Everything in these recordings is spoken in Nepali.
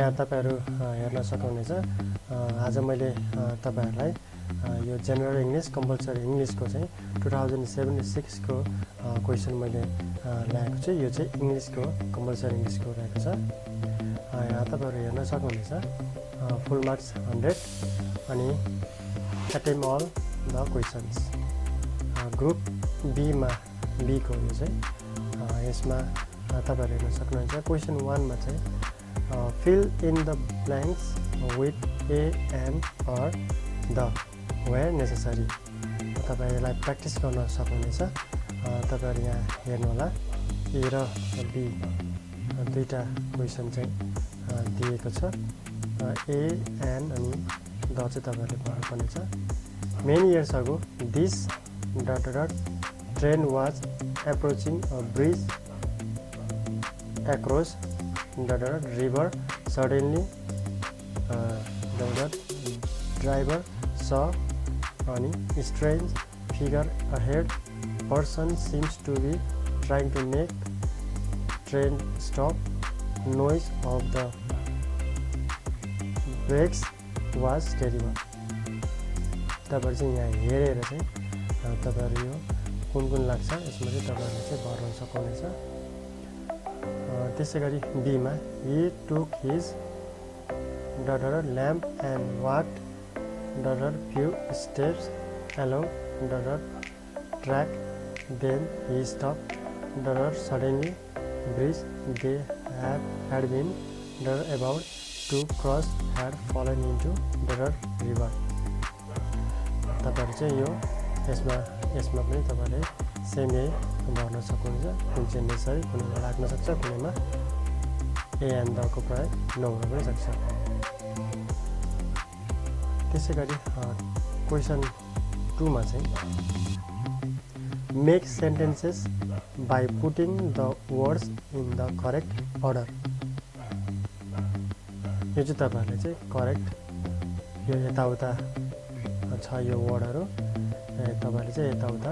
यहाँ तपाईहरु हेर्न सक्नुहुनेछ आज मैले तपाईहरुलाई यो जनरल इंग्लिश कम्पलसरी इंग्लिश को चाहिँ 2076 को क्वेशन मैले ल्याएको छु यो चाहिँ इंग्लिश को कम्पलसरी इंग्लिश को रहेको छ यहाँ तपाईहरु हेर्न सक्नुहुनेछ फुल मार्क्स 100 अनि attempt all the questions group B मा बी को यो चाहिँ यसमा तपाईहरु हेर्न सक्नुहुन्छ क्वेशन 1 मा चाहिँ fill in the blanks with a and or the where necessary तपाईहरुलाई प्र्याक्टिस गर्न सक्नुहुनेछ तपाईहरु यहाँ हेर्नु होला ए र बी दुईटा क्वेशन चाहिँ दिएको छ ए एन्ड अनि द चाहिँ तपाईहरुले पढ्नुपर्ने छ many years ago this train was approaching a bridge across the river. Suddenly the driver saw a strange figure ahead. Person seems to be trying to make train stop. Noise of the brakes was terrible. तपाईहरु चाहिँ यहाँ हेरेर चाहिँ तपाईहरु यो कुन लाग्छ यसमा चाहिँ तपाईहरुले चाहिँ गर्न सक्नुहुनेछ त्यसैगरी बी मा he took his lamp and walked few steps along the track. Then he stopped. Suddenly bridge they had been about to cross had fallen into the river. तपाईहरु चाहिँ यो यसमा पनि तपाईहरुले सेम यही भर्न सक्नुहुन्छ कुन चाहिँ नेसेसरी कुनैमा लाग्न सक्छ कुनैमा ए एन्ड द को प्रयोग नहुन पनि सक्छ त्यसैगरी क्वेशन 2 मा चाहिँ make sentences by putting the words in the correct order यो चाहिँ तपाईहरुले चाहिँ करेक्ट यो यताउता छ यो वर्डहरु तपाईहरुले चाहिँ यताउता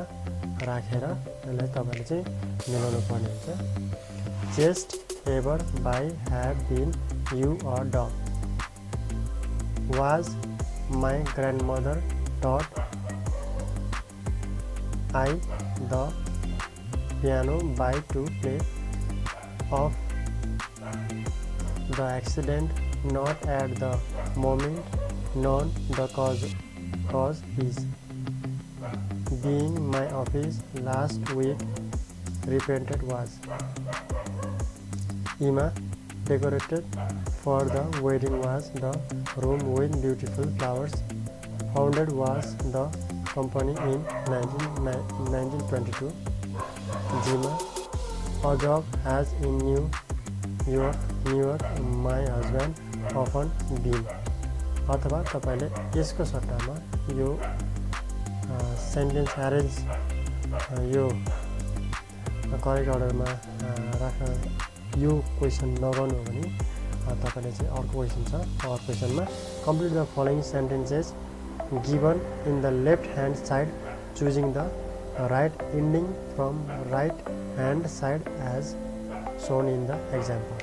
राखेर यसलाई तपाईहरुले चाहिँ मिलाउनु पर्ने हुन्छ just ever by have been you or dog was my grandmother taught I the piano by to play of the accident not at the moment known the cause is being my office last week repainted was Ima decorated for the wedding was the room with beautiful flowers. Founded was the company in 1922. Jima a job has in New York my husband often been. अथवा तपाईले यसको सट्टामा यो सेन्टेन्स अरेन्ज यो करेक्ट अर्डरमा राख्न यो क्वेशन नगर्नु हो भने तपाईले चाहिँ अर्को क्वेशन छ अर्को क्वेशनमा complete the following sentences given in the left hand side choosing the right ending from right hand side as shown in the example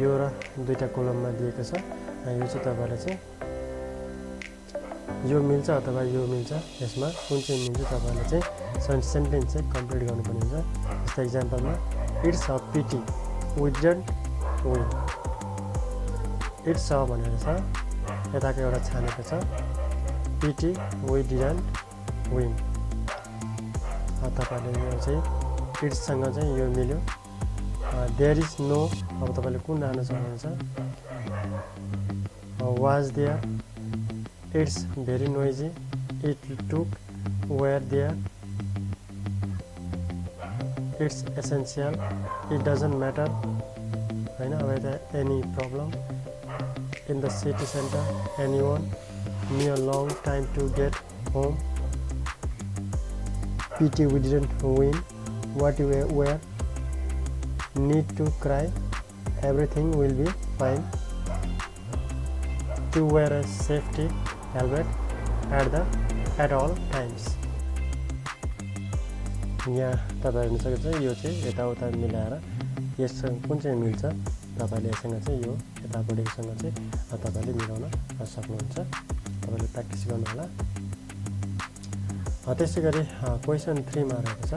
यो र दुईटा कोलममा दिएको छ यो चाहिँ तपाईहरुले चाहिँ यो मिल्छ अथवा यो मिल्छ यसमा कुन चाहिँ मिल्छ तपाईहरुले चाहिँ सेन्टेन्स चाहिँ कम्प्लिट गर्नुपर्ने हुन्छ जस्तो एक्जाम्पलमा it's a pity we didn't win it's a भनेर छ यताको एउटा छानेको छ पिटी वी डिडन्ट विन तपाईहरुले यो चाहिँ इट्स सँग चाहिँ यो मिल्यो देयर इज नो अब तपाईले कुन राख्न सक्नुहुन्छ was there it's very noisy it took were there it's essential it doesn't matter whether any problem in the city center anyone me a long time to get home pity we didn't win what you were need to cry everything will be fine to wear a safety helmet at all times यहाँ तपाईहरु हेर्न सक्नुहुन्छ यो चाहिँ यताउता मिलाएर यससँग कुन चाहिँ मिल्छ तपाईले यससँग चाहिँ यो यतापट्टिसँग चाहिँ तपाईले मिलाउन सक्नुहुन्छ। तपाईले प्र्याक्टिस गर्नु होला। त्यसैगरी क्वेशन 3 मा रहेको छ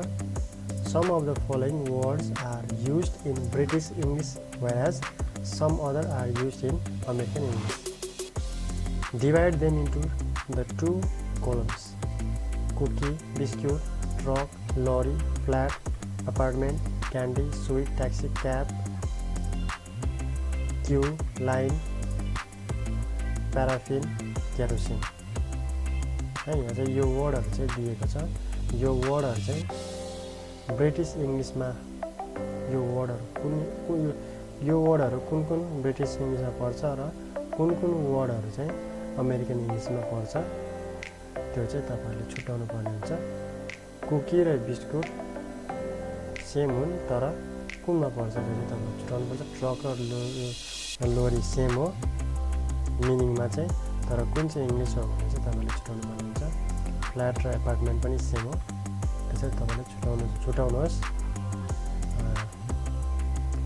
some of the following words are used in British English whereas some other are used in American English. Divide them into the two columns: cookie, biscuit, truck, lorry, flat, apartment, candy, sweet, taxi, cab, queue, line, paraffin, kerosene. है यहाँ चाहिँ यो वर्डहरु चाहिँ दिएको छ। यो वर्डहरु चाहिँ ब्रिटिश इंग्लिशमा यो वर्डहरु कुन ब्रिटिश इंग्लिशमा पर्छ र कुन वर्डहरु चाहिँ अमेरिकन इंग्लिशमा पर्छ त्यो चाहिँ तपाईले छुट्याउनु पर्ने हुन्छ। कुकी र बिस्कुट सेम हुन् तर कुनमा पर्छ त्यो चाहिँ तपाईले छुट्याउनु पर्छ। ट्रक र लोरी सेम हो मिनिङमा चाहिँ तर कुन चाहिँ इंग्लिश हो भने चाहिँ तपाईले छुट्याउनु पर्ने हुन्छ। फ्ल्याट र अपार्टमेन्ट पनि सेम हो त्यसैले तपाईले छुटाउनुहोस्।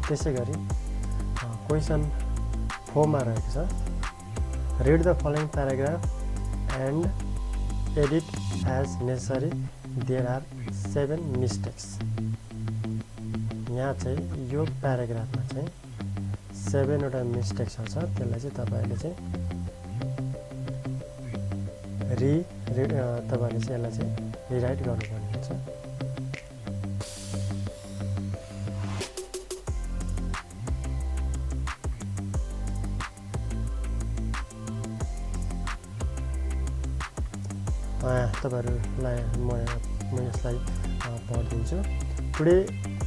त्यसैगरी क्वेशन 4 मा रहेको छ read the following paragraph and edit as necessary. There are 7 mistakes. यहाँ चाहिँ यो प्याराग्राफमा चाहिँ 7 वटा मिस्टेक्सहरु छ। त्यसलाई चाहिँ तपाईले चाहिँ तपाईले चाहिँ यसलाई चाहिँ रिराइट गर्नुपर्ने हुन्छ। तपाईहरुलाई म यसलाई पढिदिन्छु। Today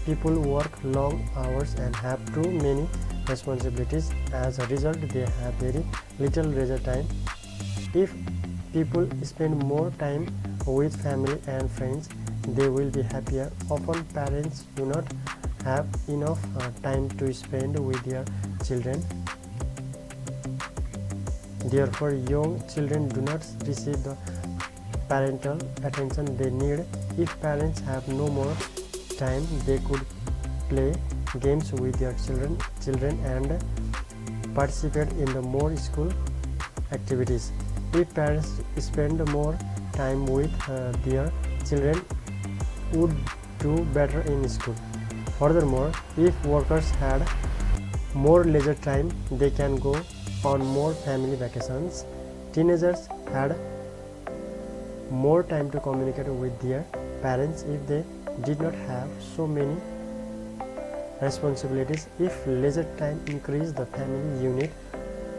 people work long hours and have too many responsibilities. As a result, they have very little leisure time. If people spend more time with family and friends, they will be happier. Often parents do not have enough time to spend with their children. Therefore, young children do not receive the parental attention they need. If parents have no more time, they could play games with their children and participate in the more school activities. If parents spend more time with their children, would do better in school. Furthermore, if workers had more leisure time, they can go on more family vacations. Teenagers had more time to communicate with their parents if they did not have so many responsibilities. If leisure time increased, the family unit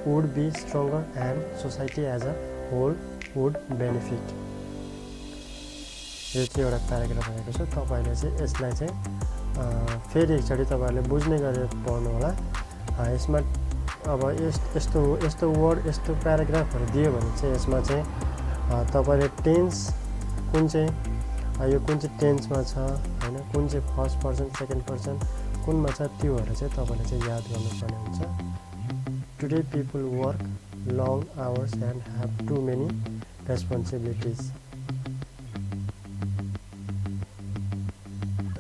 would be stronger and society as a whole would benefit. यो चाहिँ एउटा प्याराग्राफ रहेको छ। तपाईले चाहिँ यसलाई चाहिँ फेरि एकचोटी तपाईहरुले बुझ्ने गरेर पढ्नु होला। यसमा अब यस्तो वर्ड यस्तो प्याराग्राफहरु दियो भने चाहिँ यसमा चाहिँ तपाईले टेन्स कुन चाहिँ टेन्समा छ हैन, कुन चाहिँ फर्स्ट पर्सन सेकेन्ड पर्सन कुनमा छ त्योहरु चाहिँ तपाईले चाहिँ याद गर्नुपर्ने हुन्छ। Today people work long hours and have too many responsibilities.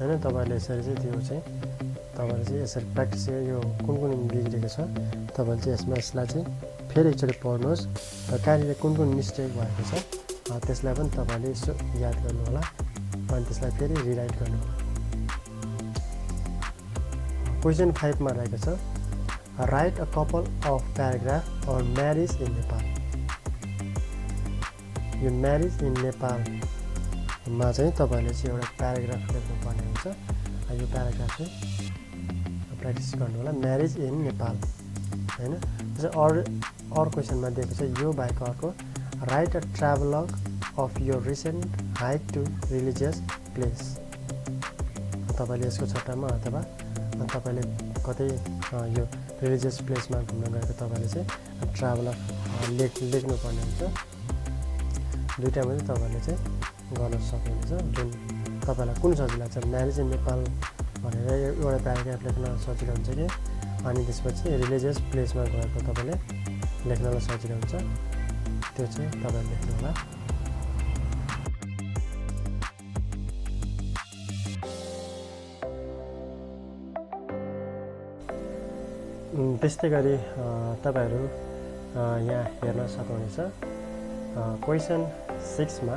हैन तपाईले यसरी चाहिँ त्यो चाहिँ तपाईले चाहिँ यसरी प्र्याक्टिस यो कुन बिग्रेको छ तपाईले चाहिँ यसलाई चाहिँ फेरि एकचोटी पढ्नुहोस् र कहाँनिर कुन मिस्टेक भएको छ त्यसलाई पनि तपाईले यसो याद गर्नु होला अनि त्यसलाई फेरि रिराइट गर्नु होला। क्वेशन 5 मा रहेको छ write a couple of paragraph on marriage in Nepal. यो marriage in Nepal मा चाहिँ तपाईले चाहिँ एउटा प्याराग्राफ लेख्नु पर्ने हुन्छ। यो प्याराग्राफ चाहिँ प्र्याक्टिस गर्नु होला। म्यारेज इन नेपाल हैन। त्यसै अर क्वेशनमा दिएको छ यो बाहेक अर्को write a travelogue of your recent hike to religious place. तपाईले यसको सट्टामा अथवा तपाईले कतै यो रिलिजियस प्लेसमा घुम्न गएको तपाईले चाहिँ ट्राभलग लेख्नु पर्ने हुन्छ। दुईटामा चाहिँ तपाईले चाहिँ गर्न सक्नुहुन्छ जुन तपाईलाई कुन सजिलो लाग्छ। म्यारेज इन नेपाल भनेर एउटा प्याराग्राफ लेख्न सजिलो हुन्छ कि अनि त्यसपछि रिलिजियस प्लेसमा गएको तपाईले लेख्नलाई सजिलो हुन्छ त्यो चाहिँ तपाईले लेख्नु होला। त्यस्तै गरी तपाईहरु यहाँ हेर्न सक्नुहुनेछ क्वेशन 6 मा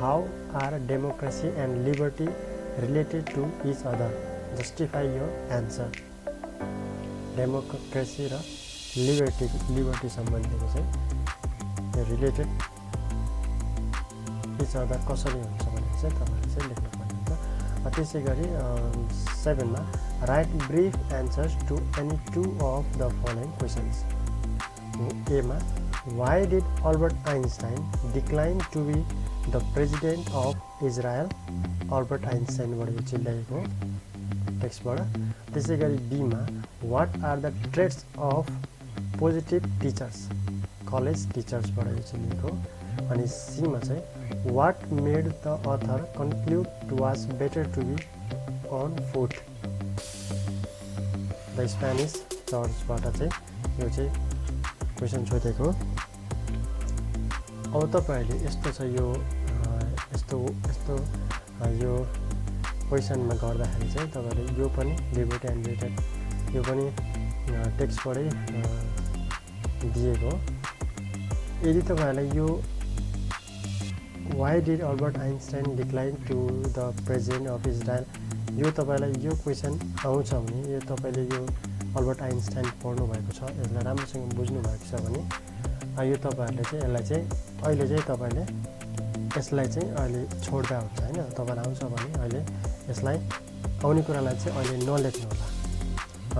how are democracy and liberty related to each other justify your answer democracy र लिबर्टी सम्बन्धीको चाहिँ रिलेटेड इच अदर कसरी हुन्छ भनेर चाहिँ तपाईहरुले चाहिँ लेख्न पर्ने हुन्छ त्यसै गरी 7 मा write brief answers to any two of the following questions A मा why did Albert Einstein decline to be the president of Israel Albert Einstein बाट यो चाहिँ ल्याएको टेक्स्टबाट त्यसै गरी बी मा what are the traits of positive teachers college teachers बाट यो चाहिँ लेखेको अनि सी मा चाहिँ what made the author conclude it was better to be on foot the Spanish church बाट चाहिँ यो चाहिँ क्वेशन सोधेको अब तपाईहरुले यस्तो छ यो यस्तो यो क्वेशनमा गर्दाखेरि चाहिँ तपाईहरुले यो पनि लिबर्टी एन्ड रिलेटेड यो पनि टेक्स्टबाटै दिएको यदि तपाईहरुलाई यो why did Albert Einstein decline to the president of Israel यो तपाईलाई यो क्वेशन आउँछ भने यो तपाईले यो अल्बर्ट आइन्स्टाइन पढ्नु भएको छ यसलाई राम्रोसँग बुझ्नु भएको छ भने यो तपाईहरुले चाहिँ यसलाई चाहिँ अहिले चाहिँ तपाईले यसलाई चाहिँ अहिले छोड्दा हुन्छ हैन तपाईलाई आउँछ भने अहिले यसलाई आउने कुरालाई चाहिँ अहिले नलेख्नु होला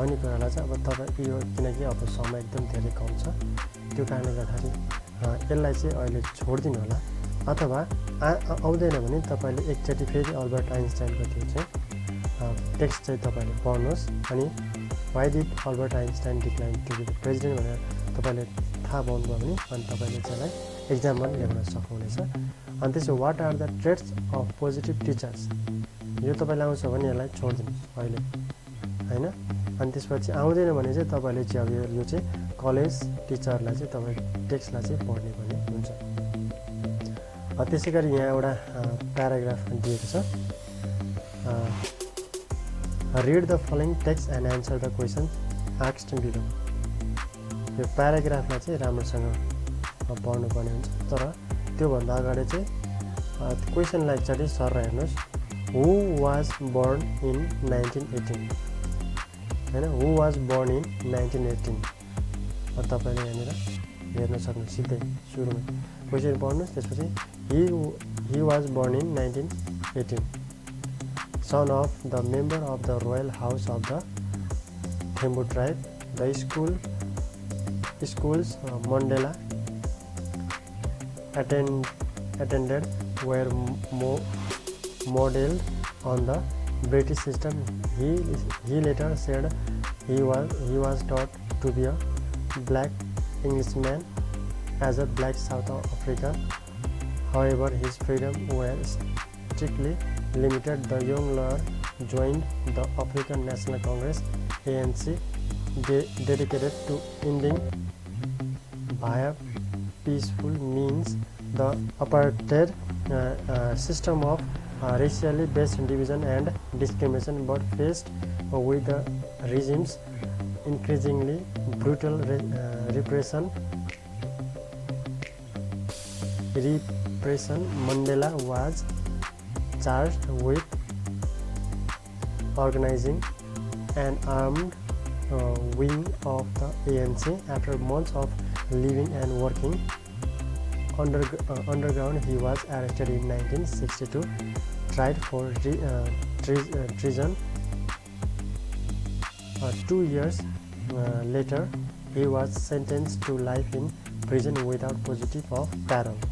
आउने कुरालाई चाहिँ अब तपाई यो किनकि अब समय एकदम धेरै कम छ त्यो कारणले गर्दाखेरि यसलाई चाहिँ अहिले छोड्दिनु होला अथवा आउँदैन भने तपाईले एकचोटी फेरि अल्बर्ट आइन्स्टाइनको त्यो चाहिँ टेक्स्ट चाहिँ तपाईले पढ्नुहोस् अनि why did Albert Einstein decline to be the president भनेर तपाईले थाहा पाउनुभयो भने अनि तपाईले चाहिँ एक्जाममा लेख्न सक्नुहुनेछ अनि त्यसो what are the traits of positive teachers यो तपाईलाई आउँछ भने यसलाई छोड्दिनुस् अहिले हैन अनि त्यसपछि आउँदैन भने चाहिँ तपाईले चाहिँ अब यो चाहिँ कलेज टिचरलाई चाहिँ तपाई टेक्स्टलाई चाहिँ पढ्ने पनि हुन्छ त्यसैगरी यहाँ एउटा प्याराग्राफ दिएको छ read the following text and answer the questions asked below यो प्याराग्राफलाई चाहिँ राम्रोसँग पढ्नु पर्ने हुन्छ तर त्यो भन्दा अगाडि चाहिँ क्वेशनलाई एकचोटी सर हेर्नुस् who was born in 1918 हैन who was born in 1918 तपाईले यहाँनिर हेर्न सक्नु सिधै सुरुमा क्वेशन पढ्नुस् त्यसपछि he was born in 1918 son of the member of the royal house of the Thembu tribe the schools Mandela attended were modeled on the British system he later said he was taught to be a black Englishman as a black South African however his freedom were strictly limited the young lawyer joined the African National Congress ANC dedicated to ending via peaceful means the apartheid system of racially based division and discrimination but faced with the regime's increasingly brutal repression Mandela was charged with organizing an armed wing of the ANC after months of living and working underground he was arrested in 1962 tried for treason 2 years later he was sentenced to life in prison without positive of parole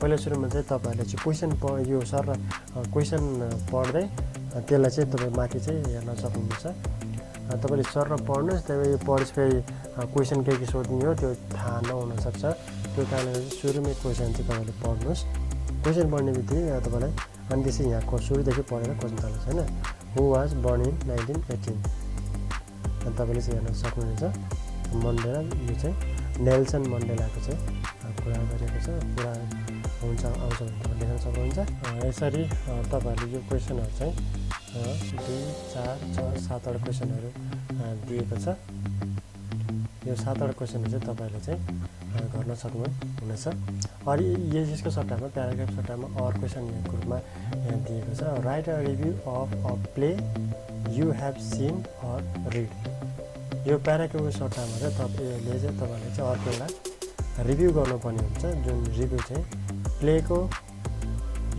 पहिलो सुरुमा चाहिँ तपाईहरुले चाहिँ क्वेशन यो सर क्वेशन पढ्दै त्यसलाई चाहिँ तपाई माथि चाहिँ हेर्न सक्नुहुन्छ तपाईले सर र पढ्नुस् त्यही यो पढ्छपछि क्वेशन के सोध्ने हो त्यो थाहा नहुन सक्छ त्यो कारणले सुरुमै क्वेशन चाहिँ तपाईले पढ्नुस् क्वेशन पढ्ने बित्तिकै तपाईलाई अनि त्यसै यहाँको सुरुदेखि पढेर क्वेशन थाल्नुस् हैन हु वाज born in 1918 अनि तपाईले चाहिँ हेर्न सक्नुहुन्छ मण्डेला यो चाहिँ नेल्सन मण्डेलाको चाहिँ कुरा गरेको छ पुरा हुन्छ आउँछ भने देख्न सक्नुहुन्छ यसरी तपाईहरुले यो क्वेशनहरु चाहिँ 2, 4, 6, 7 वटा क्वेसनहरू दिएको छ। यो 7 वटा क्वेसनहरू चाहिँ तपाईँले चाहिँ गर्न सक्नुहुनेछ। अनि यसको सट्टामा प्याराग्राफ सट्टामा अर क्वेसन यहाँ ग्रुपमा यहाँ दिएको छ। Write a review of a play you have seen or read. यो प्याराग्राफको सट्टामा चाहिँ तपाईँले चाहिँ तपाईँले चाहिँ अर्को एउटा रिभ्यू गर्नुपर्ने हुन्छ, जुन रिभ्यू चाहिँ प्लेको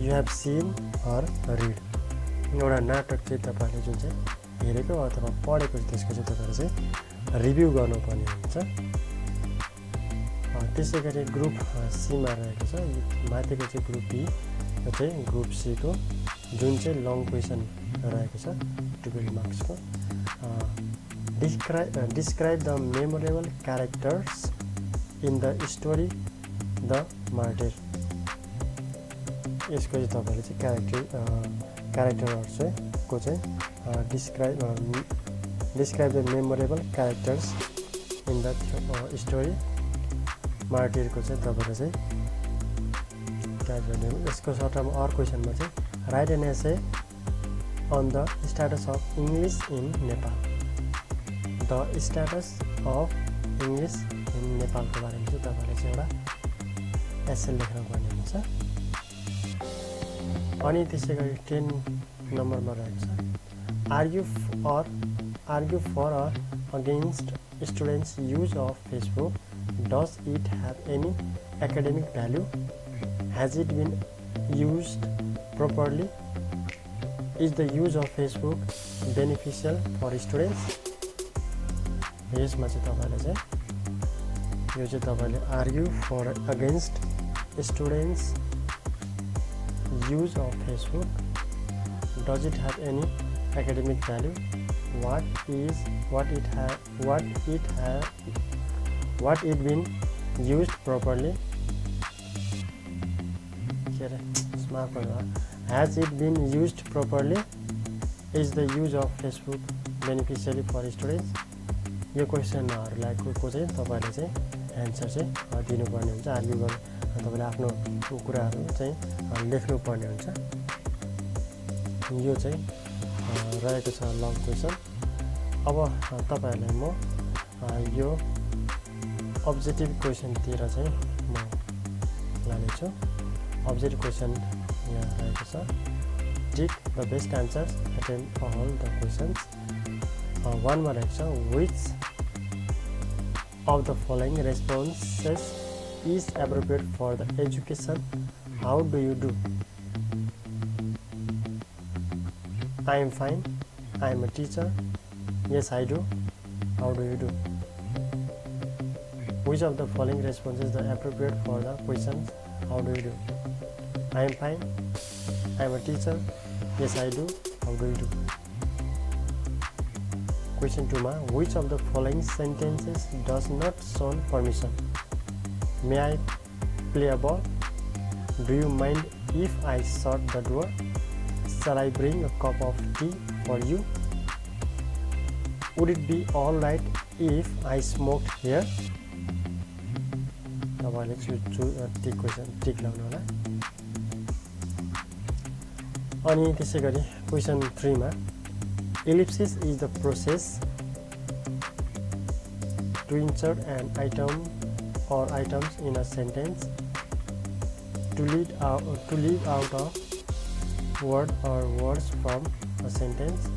you have seen or read. एउटा नाटक चाहिँ तपाईँले जुन चाहिँ हेरेको अथवा पढेको त्यसको चाहिँ तपाईँले चाहिँ रिभ्यू गर्नुपर्ने हुन्छ। त्यसै गरी ग्रुप सीमा रहेको छ, माथिको चाहिँ ग्रुप बी, यो चाहिँ ग्रुप सीको जुन चाहिँ लङ क्वेसन रहेको छ 12 मार्क्सको। Describe the memorable characters in the story the martyr. यसको चाहिँ तपाईँले चाहिँ क्यारेक्टरहरू चाहिँ को चाहिँ describe the memorable characters in the story मार्टिरको चाहिँ तपाईँले चाहिँ क्यारेक्टर। यसको सट्टामा अर क्वेसनमा चाहिँ write an essay on the status of English in Nepal. The status of English in नेपालको बारेमा चाहिँ तपाईँले चाहिँ एउटा एसे लेख्नुपर्ने हुन्छ। अनि त्यसै गरी 10 नम्बरमा रहेको छ argue for or against students use of Facebook. Does it have any academic value? Has it been used properly? Is the use of Facebook beneficial for students? यसमा चाहिँ तपाईँले चाहिँ यो चाहिँ तपाईँले argue for against students use of Facebook. Does it have any academic value? What it been used properly? Has it been used properly? Is the use of Facebook beneficial for students? यो क्वेसनहरूलाई को चाहिँ तपाईँले चाहिँ एन्सर चाहिँ दिनुपर्ने हुन्छ। आर्ग्यु गर्नु तपाईँले आफ्नो कुराहरू चाहिँ लेख्नुपर्ने हुन्छ। यो चाहिँ रहेको छ लङ क्वेसन। अब तपाईँहरूलाई म यो अब्जेक्टिभ क्वेसनतिर चाहिँ म लानेछु। अब्जेक्टिभ क्वेसन यहाँ रहेको छ। Tick the best answers, attempt all the questions. 1 मा रहेको छ which of the following responses is appropriate for the education? How do you do? I am fine, I am a teacher, yes I do, how do you do? Which of the following responses are appropriate for the questions? How do you do? I am fine. I am a teacher. Yes, I do. How do you do? Question 2 ma, which of the following sentences does not show permission? May I play a ball? Do you mind if I shut the door? Shall I bring a cup of tea for you? Would it be all right if I smoked here? तपाईँले टिक लाउनु होला। अनि त्यसै गरी क्वेसन 3 मा ellipsis is the process to insert an item or items in a sentence, to leave out a word or words from a sentence,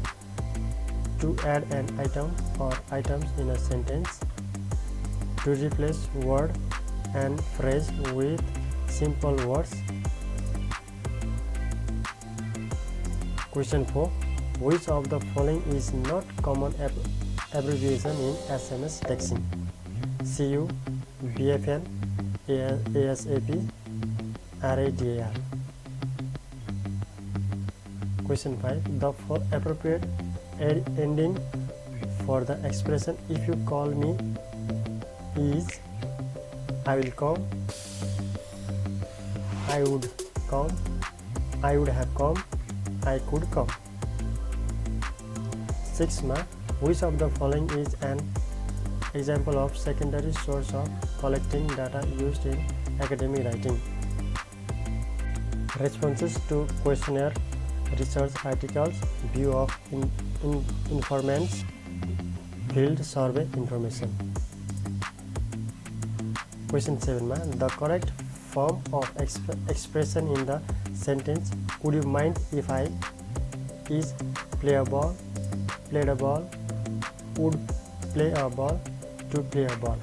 to add an item or items in a sentence, to replace word and phrase with simple words. Question 4. Which of the following is not common abbreviation in SMS texting? CU, BFN, ASAP, RADAR. Question 5. The appropriate ending for the expression if you call me is I will come, I would come, I would have come, I could come. 6 ma, which of the following is an example of secondary source of collecting data used in academic writing? Responses to questionnaire research articles, view of informants, field survey information. Question 7 ma, the correct form of expression in the sentence, would you mind if I is play a ball, played a ball, would play a ball, to play a ball.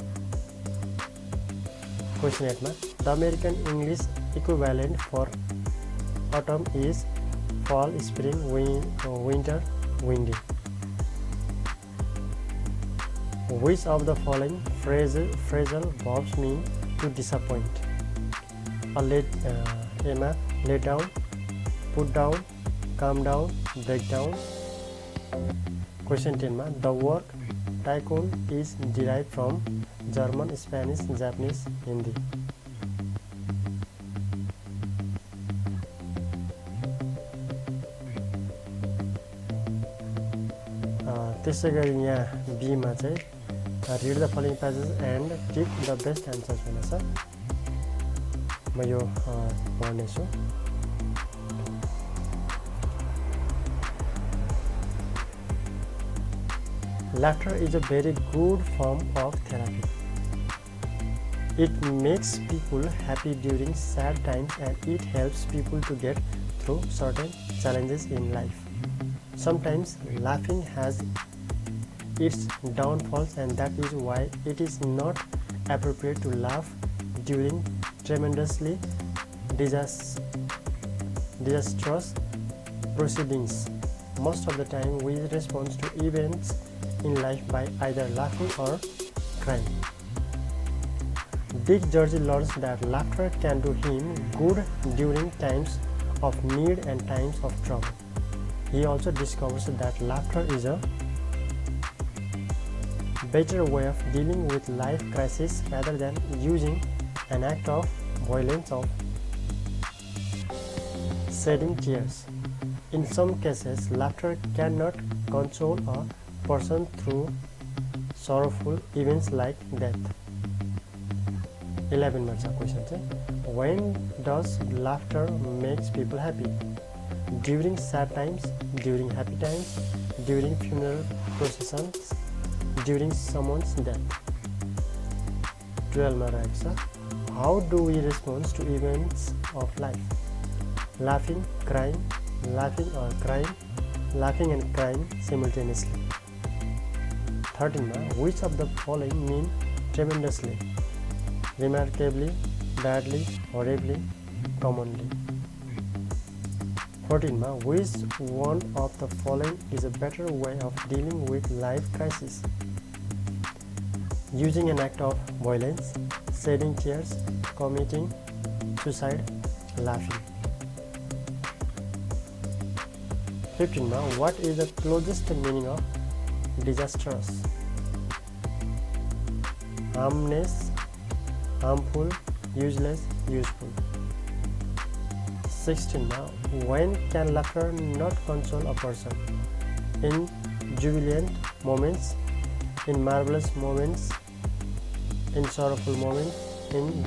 Question 8 ma, the American English equivalent for autumn is fall, spring, winter, windy. Which of the following phrasal verbs mean to disappoint? Lay down, put down, calm down, break down. Question 10 ma, the word tycoon is derived from German, Spanish, Japanese, Hindi. त्यसै गरी यहाँ बी मा चाहिँ read the following passages and tick the best answers भनेछ। म यो पढ्ने छु। Laughter is a very good form of therapy. It makes people happy during sad times and it helps people to get through certain challenges in life. Sometimes laughing has its downfalls, and that is why it is not appropriate to laugh during tremendously disastrous proceedings. Most of the time we respond to events in life by either laughing or crying. Dick Georgie learns that laughter can do him good during times of need and times of trouble. He also discovers that laughter is a better way of dealing with life crises rather than using an act of violence of shedding tears. In some cases, laughter cannot console a person through sorrowful events like death. 11 ma cha question chai, when does laughter makes people happy? During sad times, during happy times, during funeral processions, during someone's death. 12 ma रहेको छ, how do we respond to events of life? Laughing, crying, laughing or crying, laughing and crying simultaneously. 13 ma, which of the following mean tremendously, remarkably, badly, horribly, commonly? 14 ma, which one of the following is a better way of dealing with life crisis? Using an act of violence, shedding tears, committing suicide, laughing. 15 ma, what is the closest meaning of disastrous? Harmless, harmful, useless, useful. 16 ma, when can laughter not console a person? In jubilant moments, in marvelous moments, in sorrowful moments, in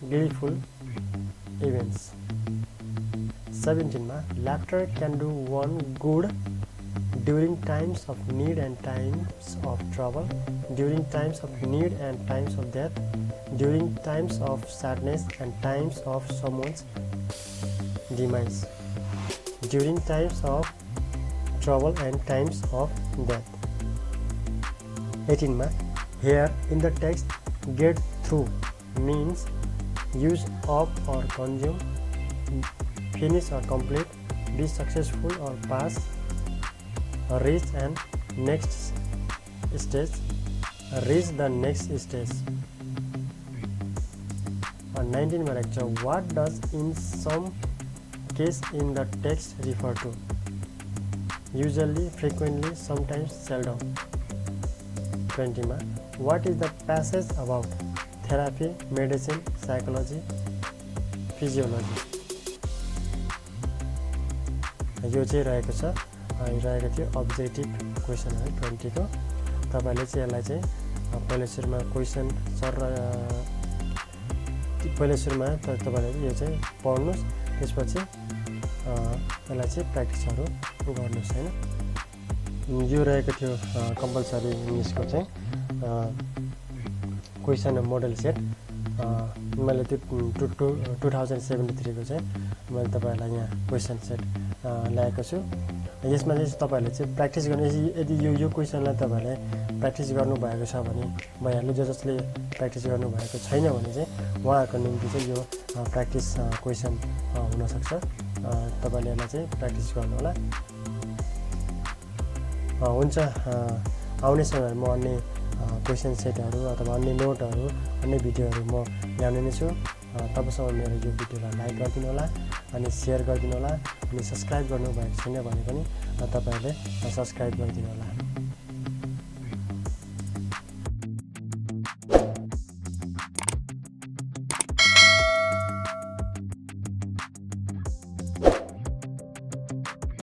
gleeful events. 17 ma, laughter can do one good during times of need and times of trouble, during times of need and times of death, during times of sadness and times of someone's demise, during times of trouble and times of death. 18 ma, here in the text, get through means use up or consume, finish or complete, be successful or pass, reach and next stage, reach the next stage. 19 ma lecture, what does in some case in the text refer to? Usually, frequently, sometimes, seldom. 20 ma, what is the passage about? Therapy, medicine, psychology, physiology. यो चाहिँ रहेको छ, रहेको थियो अब्जेक्टिभ क्वेसन है 20 को। तपाईले चाहिँ यसलाई चाहिँ पहिलो सुरुमा क्वेसन सर पहिलो सुरुमा तपाईले यो चाहिँ पढ्नुस्, त्यसपछि यसलाई चाहिँ प्र्याक्टिसहरू गर्नुहोस् हैन। यो रहेको थियो कम्पलसरी इङ्ग्लिसको चाहिँ क्वेसन मोडल सेट। मैले त्यो 2073 को चाहिँ मैले तपाईहरुलाई यहाँ क्वेसन सेट ल्याएको छु। यसमा चाहिँ तपाईहरुले चाहिँ प्र्याक्टिस गर्नु। यदि यो क्वेसनलाई तपाईहरुले प्र्याक्टिस गर्नुभएको छ भने भइहाल्यो। जसले प्र्याक्टिस गर्नुभएको छैन भने चाहिँ उहाँहरुको निम्ति चाहिँ यो प्र्याक्टिस क्वेसन हुन सक्छ। तपाईले यसलाई चाहिँ प्र्याक्टिस गर्नु होला। हुन्छ, आउने समयमा म अन्य क्वेसन सेटहरू अथवा अन्य नोटहरू अन्य भिडियोहरू म ल्याउने नै छु। तबसम्म मेरो यो भिडियोलाई लाइक गरिदिनु होला अनि सेयर गरिदिनु होला अनि सब्स्क्राइब गर्नुभएको छैन भने पनि तपाईहरुले सब्स्क्राइब गरिदिनु होला।